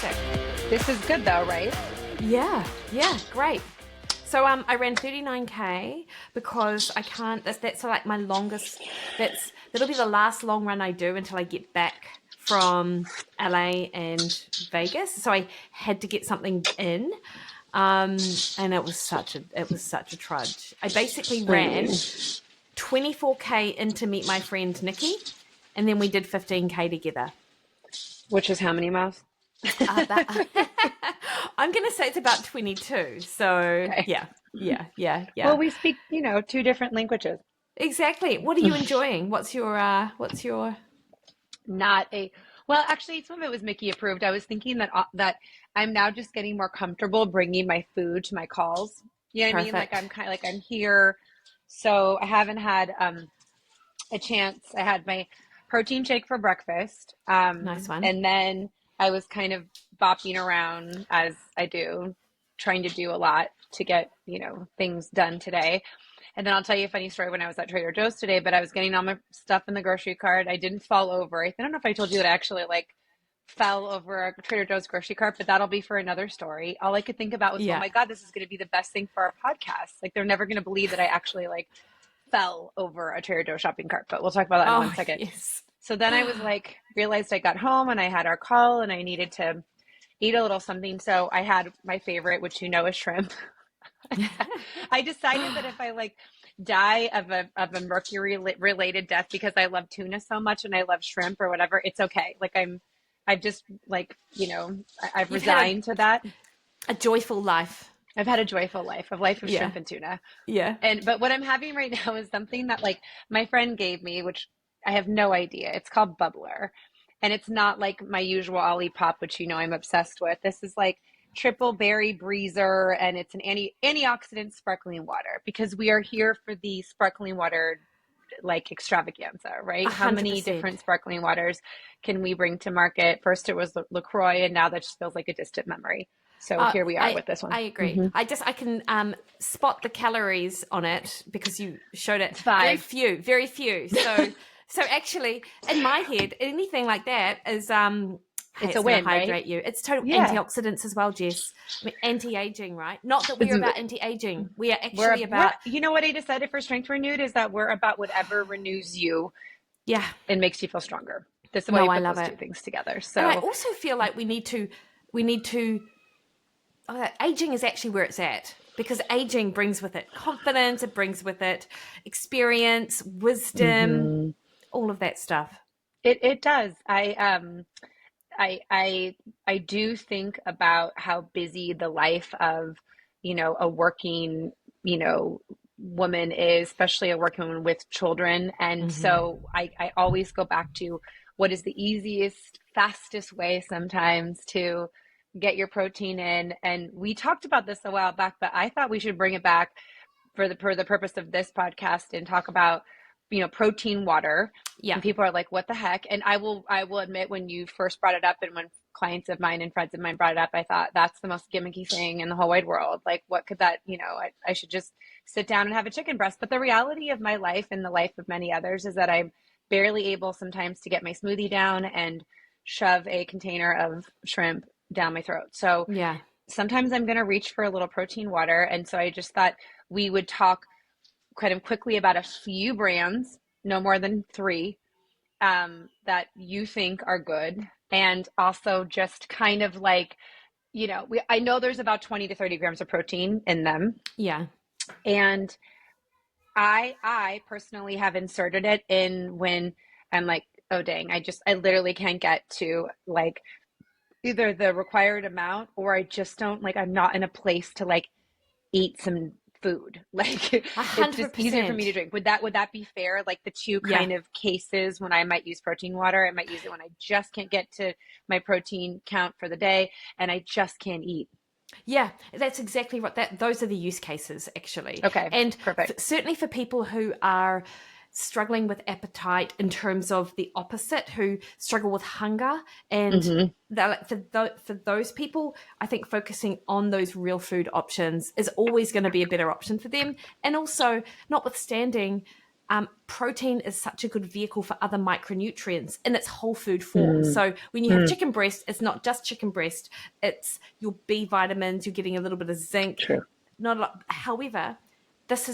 sick. This is good though, right? Yeah, great. So I ran 39K because I can't, that's like my longest, that'll be the last long run I do until I get back from LA and Vegas. So I had to get something in. And it was such a trudge. I basically ran 24K in to meet my friend Nikki, and then we did 15K together. Which is how many miles? I'm going to say it's about 22. So Okay. yeah. Well, we speak, two different languages. Exactly. What are you enjoying? What's your Not a well, actually, some of it was Mikki approved. I was thinking that I'm now just getting more comfortable bringing my food to my calls. You know what I mean? Like Perfect. I'm kind of like I'm here, so I haven't had a chance. I had my protein shake for breakfast, Nice one. and then I was kind of bopping around as I do, trying to do a lot to get things done today. And then I'll tell you a funny story when I was at Trader Joe's today, but I was getting all my stuff in the grocery cart. I didn't fall over. I don't know if I told you that I actually fell over a Trader Joe's grocery cart, but that'll be for another story. All I could think about was, oh Yeah. my God, this is going to be the best thing for our podcast. Like they're never going to believe that I actually fell over a Trader Joe's shopping cart, but we'll talk about that in 1 second. Yes. So then I was realized I got home and I had our call and I needed to eat a little something. So I had my favorite, which is shrimp. I decided that if I die of a mercury related death because I love tuna so much and I love shrimp or whatever, it's okay. I've just I've resigned to that. A joyful life. I've had a joyful life, of Yeah. shrimp and tuna. Yeah. But what I'm having right now is something that my friend gave me, which I have no idea. It's called Bubbler. And it's not like my usual Olipop, which I'm obsessed with. This is triple berry breezer, and it's an antioxidant sparkling water because we are here for the sparkling water extravaganza, right? 100%. How many different sparkling waters can we bring to market? First it was LaCroix, and now that just feels like a distant memory. So here we are with this one. I agree. Mm-hmm. I can spot the calories on it because you showed it. It's 5. Very few. So actually, in my head, anything like that is It's a a win, hydrate right? you. It's total Yeah. antioxidants as well, Jess. I mean, anti-aging, right? Not that we're about anti-aging. We are actually about. You know what I decided for Strength Renewed is that we're about whatever renews you. Yeah. And makes you feel stronger. This is why we put those two things together. So and I also feel like we need to. Aging is actually where it's at because aging brings with it confidence. It brings with it experience, wisdom, all of that stuff. It does. I do think about how busy the life of, a working, woman is, especially a working woman with children. And so I always go back to what is the easiest, fastest way sometimes to get your protein in. And we talked about this a while back, but I thought we should bring it back for the purpose of this podcast and talk about protein water. Yeah. And people are like, what the heck? And I will admit, when you first brought it up and when clients of mine and friends of mine brought it up, I thought that's the most gimmicky thing in the whole wide world. Like, what could that, I should just sit down and have a chicken breast. But the reality of my life and the life of many others is that I'm barely able sometimes to get my smoothie down and shove a container of shrimp down my throat. So yeah, sometimes I'm going to reach for a little protein water. And so I just thought we would talk kind of quickly about a few brands, no more than 3, that you think are good. And also just kind of I know there's about 20 to 30 grams of protein in them. Yeah. And I personally have inserted it in when I'm like, oh dang, I literally can't get to either the required amount, or I just don't I'm not in a place to eat some food. It's just easier for me to drink. Would that be fair? The two kind of cases when I might use protein water, I might use it when I just can't get to my protein count for the day and I just can't eat. Yeah, that's exactly right. Those are the use cases, actually. Okay, and perfect. Certainly for people who are struggling with appetite, in terms of the opposite, who struggle with hunger, and for those people, I think focusing on those real food options is always going to be a better option for them. And also, notwithstanding, protein is such a good vehicle for other micronutrients in its whole food form. Mm, So when you have mm, chicken breast, it's not just chicken breast, it's your B vitamins, you're getting a little bit of zinc, true. not a lot. However,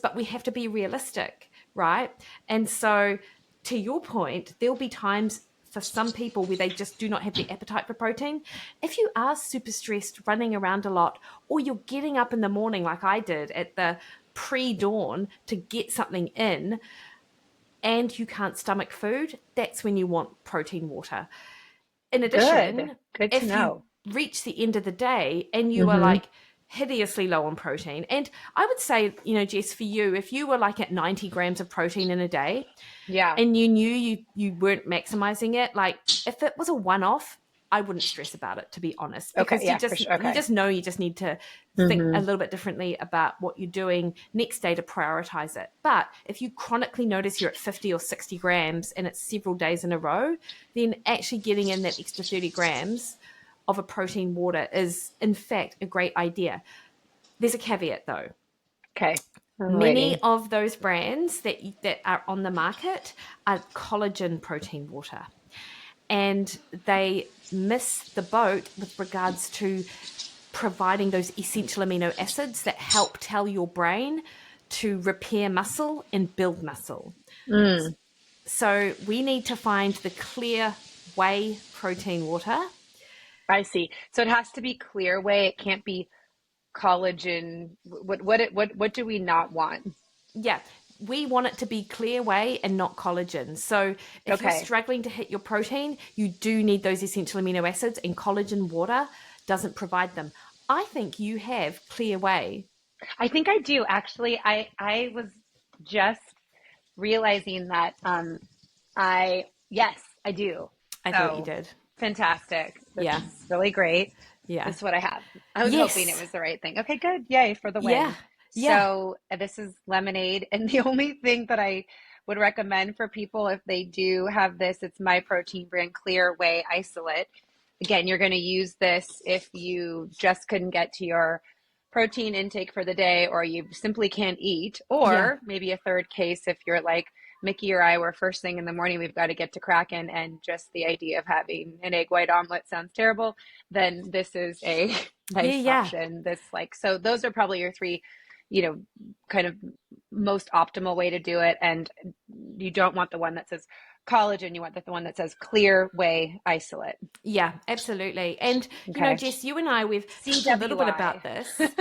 but we have to be realistic, right? And so to your point, there'll be times for some people where they just do not have the appetite for protein. If you are super stressed, running around a lot, or you're getting up in the morning like I did at the pre-dawn to get something in, and you can't stomach food, that's when you want protein water. In Good. addition, Good to if you know. reach the end of the day and you are Mm-hmm. like hideously low on protein, and I would say, Jess, for you, if you were like at 90 grams of protein in a day Yeah. and you knew you weren't maximizing it, like if it was a one-off, I wouldn't stress about it, to be honest, Okay. because Yeah, for sure. you Okay. just know you just need to think a Mm-hmm. little bit differently about what you're doing next day to prioritize it. But if you chronically notice you're at 50 or 60 grams and it's several days in a row, then actually getting in that extra 30 grams of a protein water is in fact a great idea. There's a caveat though. Okay. I'm Many waiting. of those brands that are on the market are collagen protein water, and they miss the boat with regards to providing those essential amino acids that help tell your brain to repair muscle and build muscle. Mm, So we need to find the clear whey protein water. I see. So it has to be clear whey. It can't be collagen. What do we not want? Yeah, we want it to be clear whey and not collagen. So if you're Okay. struggling to hit your protein, you do need those essential amino acids, and collagen water doesn't provide them. I think you have clear whey. I think I do actually. I was just realizing that I yes, I do. I thought you So did. fantastic. This Yeah. is really great. Yeah. This is what I have. I was hoping it Yes. was the right thing. Okay, good. Yay for the Yeah. win. Yeah. So this is lemonade. And the only thing that I would recommend for people if they do have this, it's my protein brand clear whey isolate. Again, you're going to use this if you just couldn't get to your protein intake for the day, or you simply can't eat, Yeah. or maybe a third case if you're like Mikki or I, were first thing in the morning, we've got to get to Kraken, and just the idea of having an egg white omelet sounds terrible, then this is a Yeah. nice Yeah. option. This like, so those are probably your three, you know, kind of most optimal way to do it. And you don't want the one that says collagen, you want the one that says clear whey isolate. Yeah, absolutely. And, Okay. Jess, you and I, we've talked a little bit about CWI. this,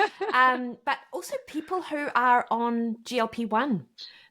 but also people who are on GLP-1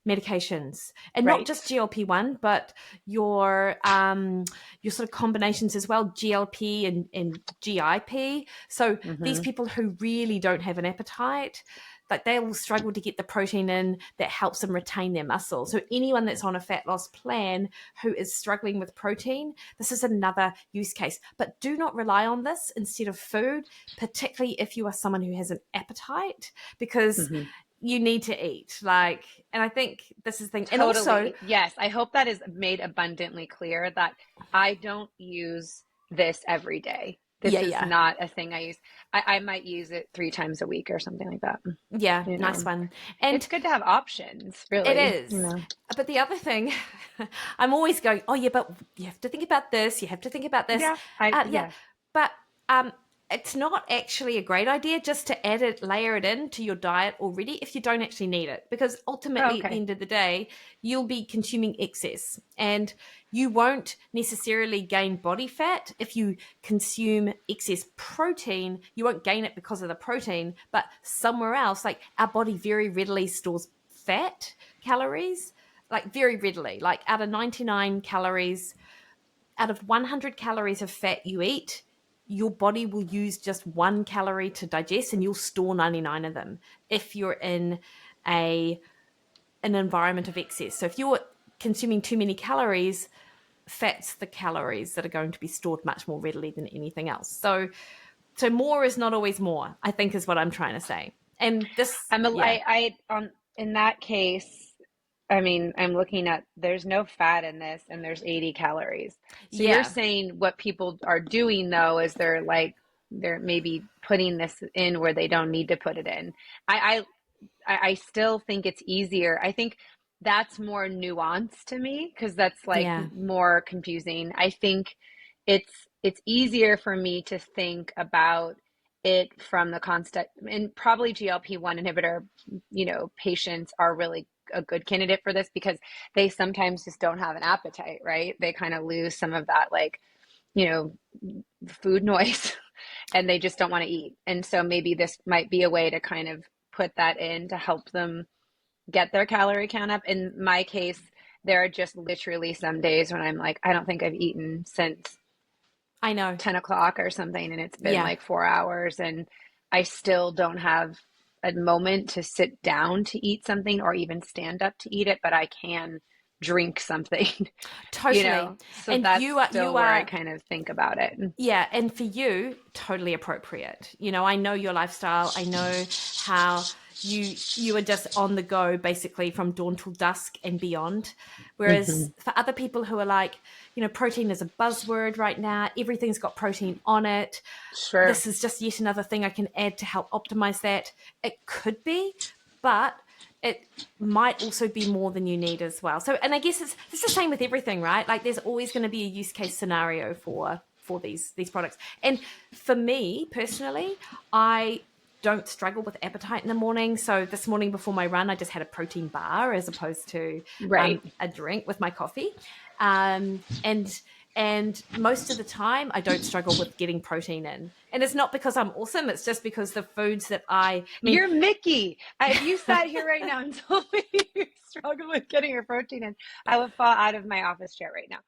medications, and not Right. just GLP-1, but your sort of combinations as well, GLP and GIP. So these Mm-hmm. people who really don't have an appetite, like they will struggle to get the protein in that helps them retain their muscle. So anyone that's on a fat loss plan who is struggling with protein, this is another use case. But do not rely on this instead of food, particularly if you are someone who has an appetite, because Mm-hmm. you need to eat. And I think this is the thing. And also, Totally. Yes. I hope that is made abundantly clear that I don't use this every day. yeah, This is yeah. not a thing I use. I might use it 3 times a week or something like that. Yeah, You nice know, one. it's And good to have options, it really. is. You know, But the other thing, I'm always going, oh, yeah, but you have to think about this. You have to think about this. yeah, Yeah. yeah. But it's not actually a great idea just to layer it into your diet already if you don't actually need it. Because Oh, ultimately, at the okay. end of the day, you'll be consuming excess, and you won't necessarily gain body fat if you consume excess protein. You won't gain it because of the protein, but somewhere else, like our body very readily stores fat calories, like very readily. Like out of 99 calories, out of 100 calories of fat you eat, your body will use just 1 calorie to digest, and you'll store 99 of them if you're in an environment of excess. So if you're consuming too many calories, fat's the calories that are going to be stored much more readily than anything else. So more is not always more, I think, is what I'm trying to say. And this, yeah, I on in that case, I mean, I'm looking at there's no fat in this and there's 80 calories. So you're yeah, saying what people are doing though is they're maybe putting this in where they don't need to put it in. I I still think it's easier. I think that's more nuanced to me because that's like Yeah. more confusing. I think it's easier for me to think about it from the concept, and probably GLP-1 inhibitor, patients are really a good candidate for this because they sometimes just don't have an appetite, right? They kind of lose some of that like, you know, food noise and they just don't want to eat. And so maybe this might be a way to kind of put that in to help them get their calorie count up. In my case, there are just literally some days when I'm like, I don't think I've eaten since I know. 10 o'clock or something, and it's been Yeah. like 4 hours, and I still don't have a moment to sit down to eat something or even stand up to eat it, but I can drink something, Totally. So And that's you still where I are, kind of think about it. yeah, and for you, totally appropriate. I know your lifestyle. I know how you are just on the go basically from dawn till dusk and beyond. Whereas Hmm. for other people who are like, protein is a buzzword right now. Everything's got protein on it. Sure. This is just yet another thing I can add to help optimize that. It could be, but it might also be more than you need as well. So, and I guess it's the same with everything, right? Like there's always going to be a use case scenario for these products. And for me personally, I don't struggle with appetite in the morning. So this morning before my run, I just had a protein bar as opposed to Right. a drink with my coffee. And most of the time I don't struggle with getting protein in, and it's not because I'm awesome, it's just because the foods that I mean You're Mickey. If you sat here right now and told me you struggle with getting your protein in, I would fall out of my office chair right now.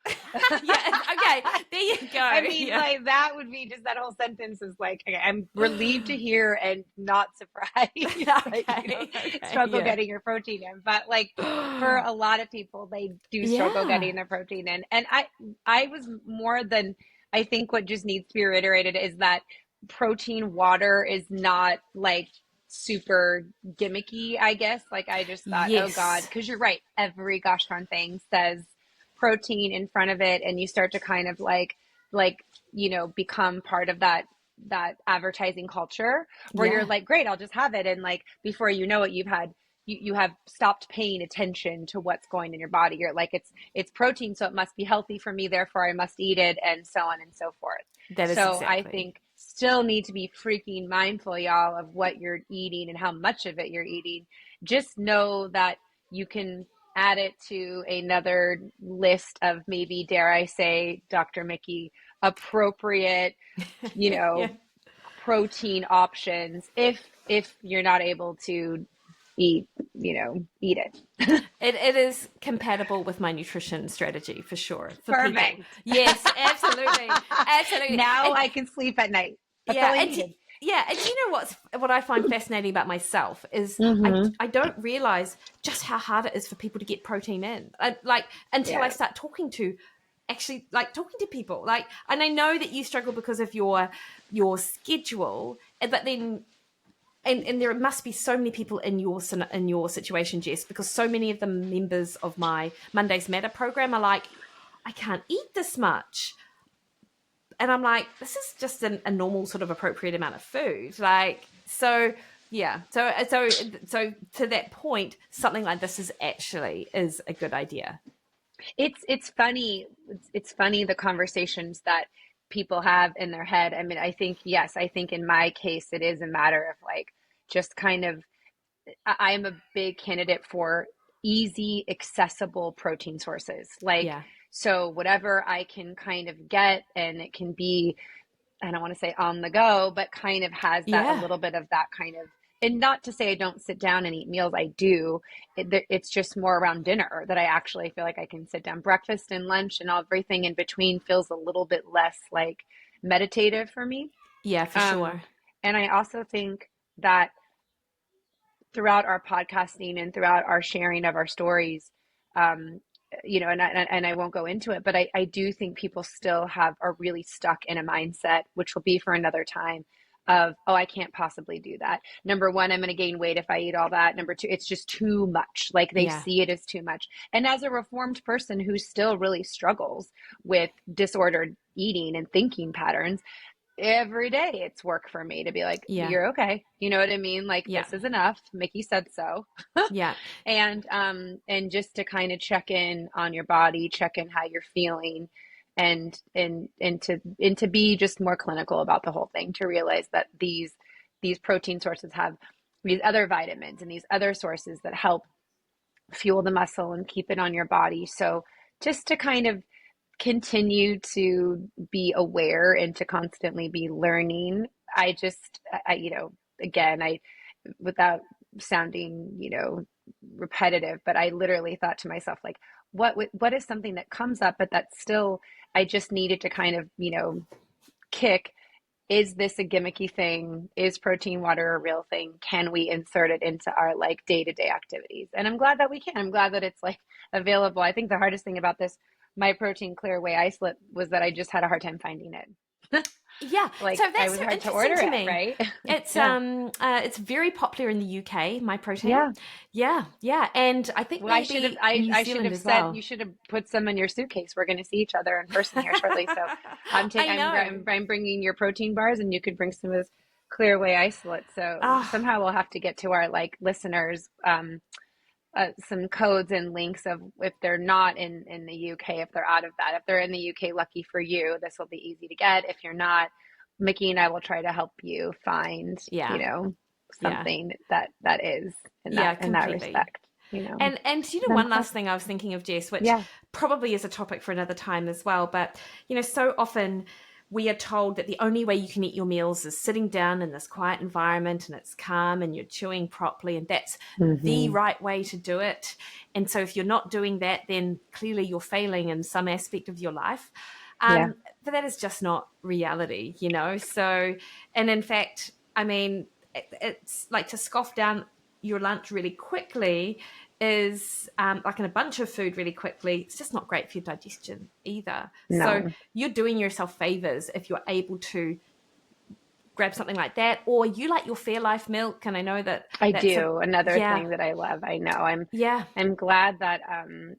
yeah, okay, there you I go. mean, Yeah. like that would be just that whole sentence is like, okay, I'm relieved to hear and not surprised that you Okay, don't okay, struggle yeah. getting your protein in. But like for a lot of people, they do struggle Yeah. getting their protein in. And I was more than, I think what just needs to be reiterated is that protein water is not like super gimmicky, I guess. Like I just thought, oh God, Yes. because you're right. Every gosh darn thing says protein in front of it, and you start to kind of like become part of that advertising culture where you're Yeah. like, great, I'll just have it, and like before you know it, you have stopped paying attention to what's going in your body. You're like, it's protein, so it must be healthy for me, therefore I must eat it, and so on and so forth. That is So I exactly. think still need to be freaking mindful, y'all, of what you're eating and how much of it you're eating. Just know that you can add it to another list of, maybe, dare I say, Dr. Mickey, appropriate, you Yeah. know, protein options if you're not able to eat, eat it. It is compatible with my nutrition strategy for sure for people. Perfect. Yes, absolutely. Absolutely. Now And I can sleep at night. That's all yeah, I and needed. yeah, and you know what I find fascinating about myself is Mm-hmm. I don't realize just how hard it is for people to get protein in. Like until I Yeah. start talking to actually like talking to people like, and I know that you struggle because of your schedule, but then and there must be so many people in your situation, Jess, because so many of the members of my Mondays Matter program are like, I can't eat this much, and I'm like, this is just a normal sort of appropriate amount of food, like so. Yeah, so to that point, something like this is a good idea. It's funny. It's funny the conversations that people have in their head. I mean, I think, yes, I think in my case it is a matter of like just kind of, I am a big candidate for easy, accessible protein sources. Like, Yeah, so whatever I can kind of get, and it can be, I don't want to say on the go, but kind of has that, a yeah, little bit of that kind of, and not to say I don't sit down and eat meals. I do. It's just more around dinner that I actually feel like I can sit down. Breakfast and lunch and everything in between feels a little bit less like meditative for me. yeah, for Um, sure. and I also think that throughout our podcasting and throughout our sharing of our stories, um, and I won't go into it, but I do think people still are really stuck in a mindset, which will be for another time, of, oh, I can't possibly do that. Number one, I'm going to gain weight if I eat all that. Number two, it's just too much. Like they Yeah, see it as too much. And as a reformed person who still really struggles with disordered eating and thinking patterns, every day it's work for me to be like, Yeah. you're okay. You know what I mean? Like, Yeah. this is enough. Mikki said so. Yeah. And just to kind of check in on your body, check in how you're feeling, and to be just more clinical about the whole thing, to realize that these protein sources have these other vitamins and these other sources that help fuel the muscle and keep it on your body. So just to kind of continue to be aware and to constantly be learning. Again, without sounding, repetitive, but I literally thought to myself, like, what is something that comes up, but that's still, I just needed to kind of, kick. Is this a gimmicky thing? Is protein water a real thing? Can we insert it into our like day-to-day activities? And I'm glad that we can. I'm glad that it's like available. I think the hardest thing about this My Protein Clear Whey isolate was that I just had a hard time finding it. Yeah, Like, so I that's was so hard to interesting order to it, me. right? It's Yeah. it's very popular in the UK, My Protein. Yeah. Yeah, and I think Well, I should have maybe New I should Zealand have as said, well. you should have put some in your suitcase. We're going to see each other in person here shortly. So I know. I'm bringing your protein bars, and you could bring some of this Clear Whey isolate. So Oh, somehow we'll have to get to our like listeners some codes and links of, if they're not in the UK, if they're out of that. If they're in the UK, lucky for you, this will be easy to get. If you're not, Mikki and I will try to help you find, yeah, yeah, something that is yeah, in that completely. respect, you know. And one last thing I was thinking of, Jess, which Yeah. probably is a topic for another time as well, but so often we are told that the only way you can eat your meals is sitting down in this quiet environment and it's calm and you're chewing properly, and that's the Mm-hmm. right way to do it. And so if you're not doing that, then clearly you're failing in some aspect of your life. Yeah. But that is just not reality, So, and in fact, I mean, it's like to scoff down your lunch really quickly is like in a bunch of food really quickly. It's just not great for your digestion either. So No, you're doing yourself favors if you're able to grab something like that, or you like your Fairlife milk. And I know that I that's do. Another yeah, thing that I love. I know. yeah, I'm glad that I'm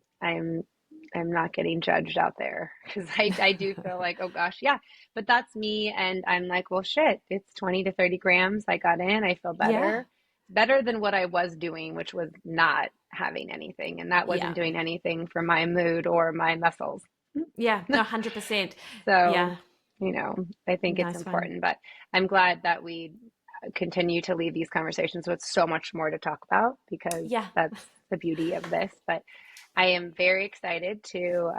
not getting judged out there, because I do feel like, oh gosh, yeah, but that's me. And I'm like, well, shit, it's 20 to 30 grams I got in. I feel yeah, better than what I was doing, which was not having anything. And that yeah, wasn't doing anything for my mood or my muscles. yeah. No, 100%. So, Yeah, I think it's nice one. important, but I'm glad that we continue to leave these conversations with so much more to talk about, because Yeah, that's the beauty of this. But I am very excited to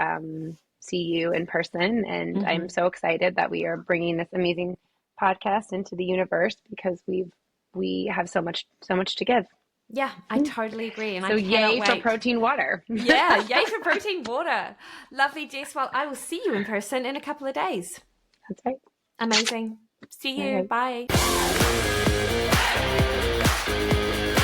see you in person, and hmm I'm so excited that we are bringing this amazing podcast into the universe, because we have so much to give. yeah. I totally agree, and I So cannot yay for wait. protein water. Yeah, yay for protein water. Lovely, Jess. Well, I will see you in person in a couple of days. That's right. Amazing. See All you. right. Bye. Bye.